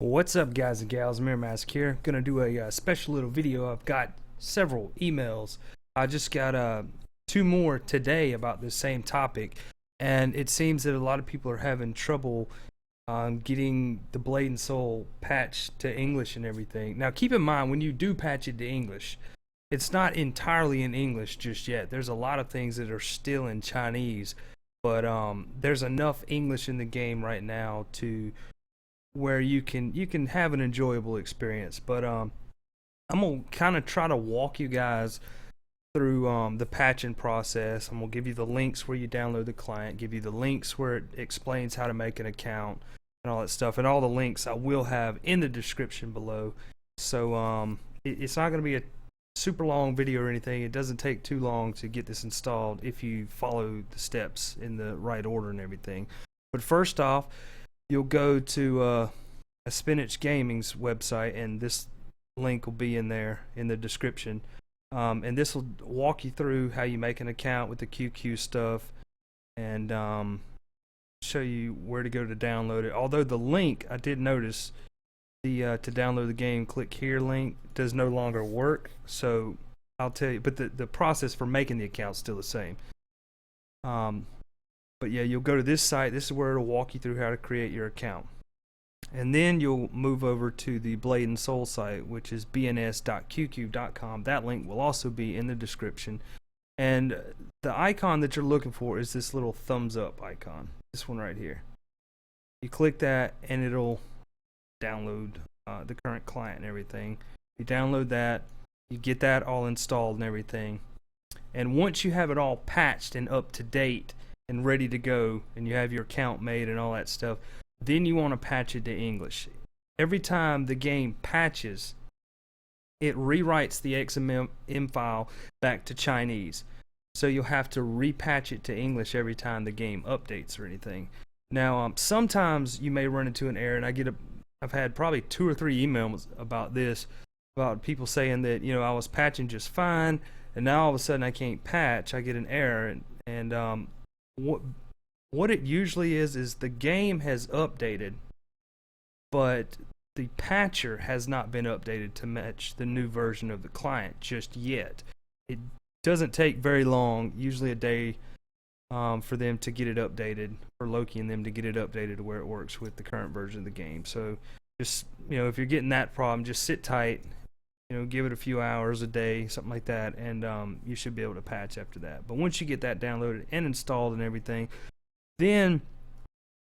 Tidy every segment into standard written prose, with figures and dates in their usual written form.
What's up, guys and gals? Mirrormask here. Gonna do a special little video. I've got several emails. I just got two more today about this same topic, and it seems that a lot of people are having trouble getting the Blade and Soul patched to English and everything. Now, keep in mind, when you do patch it to English, it's not entirely in English just yet. There's a lot of things that are still in Chinese, but there's enough English in the game right now to where you can have an enjoyable experience. But I'm gonna kind of try to walk you guys through the patching process. I'm gonna give you the links where you download the client, give you the links where it explains how to make an account and all that stuff, and all the links I will have in the description below. So it's not gonna be a super long video or anything. It doesn't take too long to get this installed if you follow the steps in the right order and everything. But first off, you'll go to a Spinach Gaming's website, and this link will be in there in the description. And this will walk you through how you make an account with the QQ stuff, and show you where to go to download it. Although the link, I did notice the to download the game, click here link does no longer work. So I'll tell you, but the process for making the account is still the same. But yeah, you'll go to this site. This is where it'll walk you through how to create your account. And then you'll move over to the Blade and Soul site, which is bns.qq.com. That link will also be in the description. And the icon that you're looking for is this little thumbs up icon. This one right here. You click that and it'll download the current client and everything. You download that, you get that all installed and everything. And once you have it all patched and up to date and ready to go, and you have your account made and all that stuff, then you want to patch it to English. Every time the game patches, it rewrites the XML file back to Chinese. So you'll have to repatch it to English every time the game updates or anything. Now, sometimes you may run into an error, and I've had probably 2 or 3 emails about this, about people saying that, you know, I was patching just fine, and now all of a sudden I can't patch. I get an error, and what it usually is the game has updated, but the patcher has not been updated to match the new version of the client just yet. It doesn't take very long, usually a day, for them to get it updated, for Loki and them to get it updated to where it works with the current version of the game. So just, you know, if you're getting that problem, just sit tight, you know, give it a few hours a day, something like that, and you should be able to patch after that. But once you get that downloaded and installed and everything, then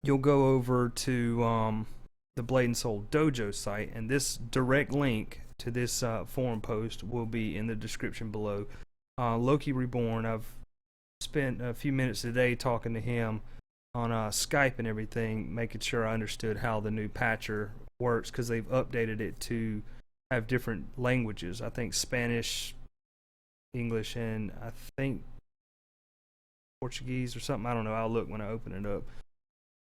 you'll go over to the Blade and Soul Dojo site, and this direct link to this forum post will be in the description below. Loki Reborn, I've spent a few minutes today talking to him on Skype and everything, making sure I understood how the new patcher works, because they've updated it to have different languages. I think Spanish, English, and I think Portuguese or something. I don't know. I'll look when I open it up.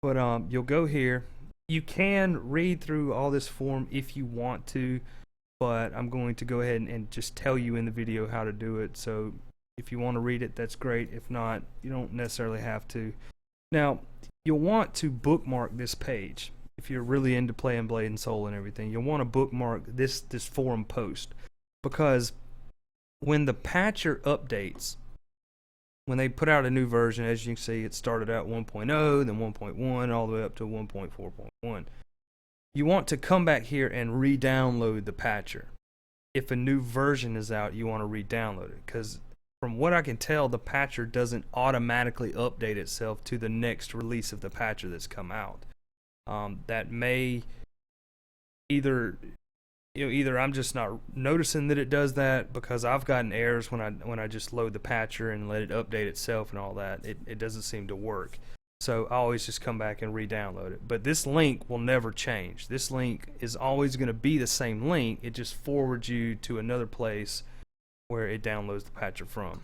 But you'll go here. You can read through all this form if you want to, but I'm going to go ahead and just tell you in the video how to do it. So if you want to read it, that's great. If not, you don't necessarily have to. Now, you'll want to bookmark this page. If you're really into playing Blade and Soul and everything, you'll want to bookmark this forum post, because when the patcher updates, when they put out a new version, as you can see, it started out 1.0, then 1.1, all the way up to 1.4.1. You want to come back here and re-download the patcher. If a new version is out, you want to re-download it, because from what I can tell, the patcher doesn't automatically update itself to the next release of the patcher that's come out. That may either I'm just not noticing that it does that, because I've gotten errors when I just load the patcher and let it update itself and all that. It doesn't seem to work. So I always just come back and re-download it. But this link will never change. This link is always going to be the same link. It just forwards you to another place where it downloads the patcher from.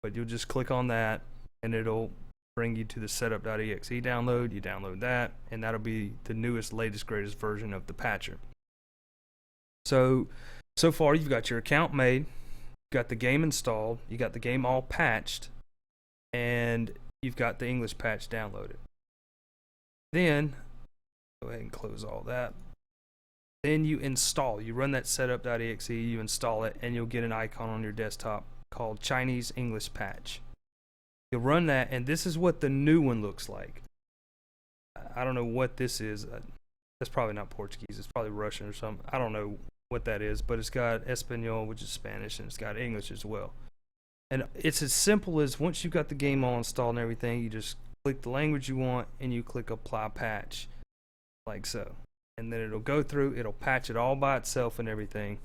But you'll just click on that, and it'll bring you to the setup.exe download. You download that, and that'll be the newest, latest, greatest version of the patcher. So far you've got your account made, you've got the game installed, you got the game all patched, and you've got the English patch downloaded. Then go ahead and close all that. Then you install. You run that setup.exe, you install it, and you'll get an icon on your desktop called Chinese English Patch. You'll run that, and this is what the new one looks like. I don't know what this is. That's probably not Portuguese. It's probably Russian or something. I don't know what that is, but it's got Espanol, which is Spanish, and it's got English as well. And it's as simple as once you've got the game all installed and everything, you just click the language you want and you click apply patch, like so. And then it'll go through, it'll patch it all by itself and everything.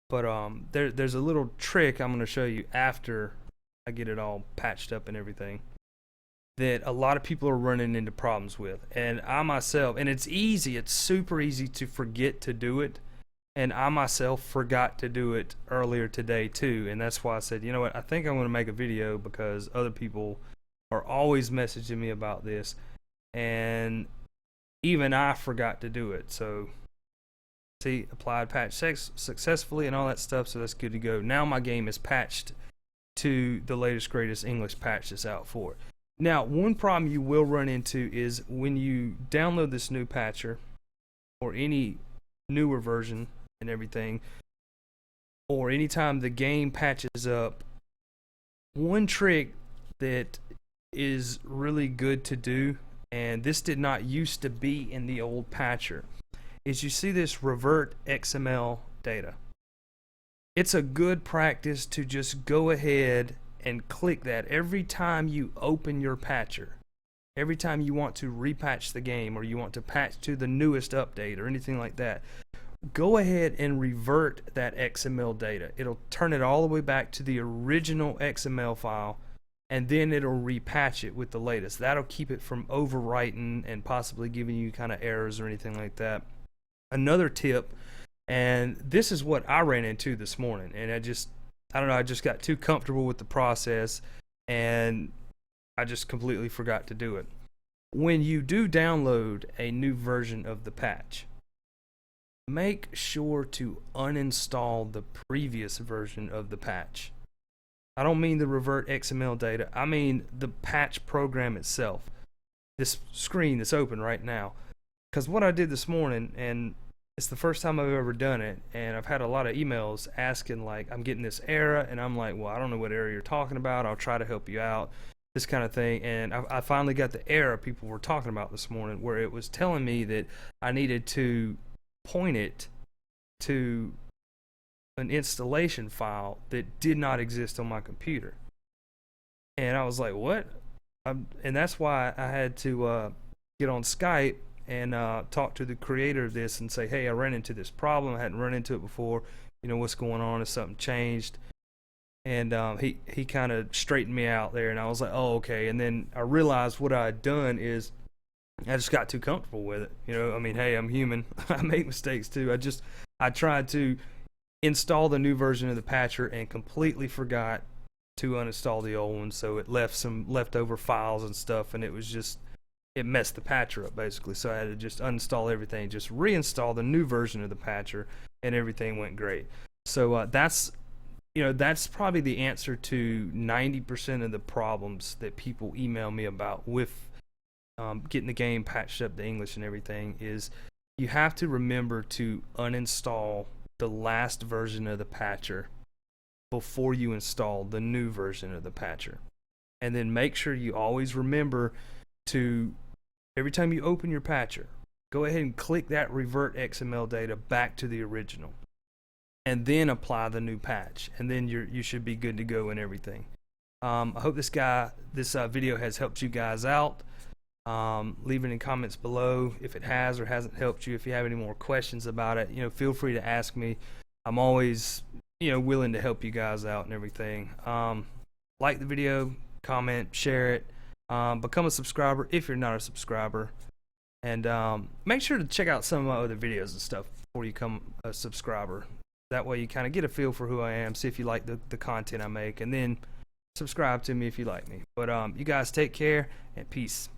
But there's a little trick I'm going to show you after I get it all patched up and everything that a lot of people are running into problems with. And I myself, and it's easy, it's super easy to forget to do it. And I myself forgot to do it earlier today too. And that's why I said, you know what, I think I'm going to make a video because other people are always messaging me about this. And even I forgot to do it. So see, applied patch successfully and all that stuff. So that's good to go. Now my game is patched to the latest greatest English patch that's out for it. Now, one problem you will run into is when you download this new patcher or any newer version and everything, or anytime the game patches up, one trick that is really good to do, and this did not used to be in the old patcher, is you see this revert XML data. It's a good practice to just go ahead and click that every time you open your patcher. Every time you want to repatch the game or you want to patch to the newest update or anything like that, go ahead and revert that XML data. It'll turn it all the way back to the original XML file, and then it'll repatch it with the latest. That'll keep it from overwriting and possibly giving you kind of errors or anything like that. Another tip, and this is what I ran into this morning, and I don't know, I just got too comfortable with the process and I just completely forgot to do it. When you do download a new version of the patch, make sure to uninstall the previous version of the patch. I don't mean the revert XML data, I mean the patch program itself. This screen that's open right now. Because what I did this morning, and it's the first time I've ever done it, and I've had a lot of emails asking, like, I'm getting this error, and I'm like, well, I don't know what error you're talking about, I'll try to help you out, this kind of thing. And I finally got the error people were talking about this morning, where it was telling me that I needed to point it to an installation file that did not exist on my computer. And I was like, what? And that's why I had to get on Skype and talk to the creator of this and say, hey, I ran into this problem. I hadn't run into it before. You know, what's going on? Has something changed? And he kind of straightened me out there, and I was like, oh, okay. And then I realized what I had done is I just got too comfortable with it. You know, I mean, hey, I'm human. I make mistakes too. I tried to install the new version of the patcher and completely forgot to uninstall the old one, so it left some leftover files and stuff, and it messed the patcher up basically. So I had to just uninstall everything, just reinstall the new version of the patcher, and everything went great. So that's probably the answer to 90% of the problems that people email me about with getting the game patched up to English and everything. Is you have to remember to uninstall the last version of the patcher before you install the new version of the patcher. And then make sure you always remember to, every time you open your patcher, go ahead and click that revert XML data back to the original, and then apply the new patch, and then you should be good to go and everything. I hope this video has helped you guys out. Leave it in comments below if it has or hasn't helped you. If you have any more questions about it, feel free to ask me. I'm always willing to help you guys out and everything. Like the video, comment, share it, become a subscriber if you're not a subscriber, and make sure to check out some of my other videos and stuff before you become a subscriber. That way you kind of get a feel for who I am, see if you like the content I make, and then subscribe to me if you like me. But you guys take care, and peace.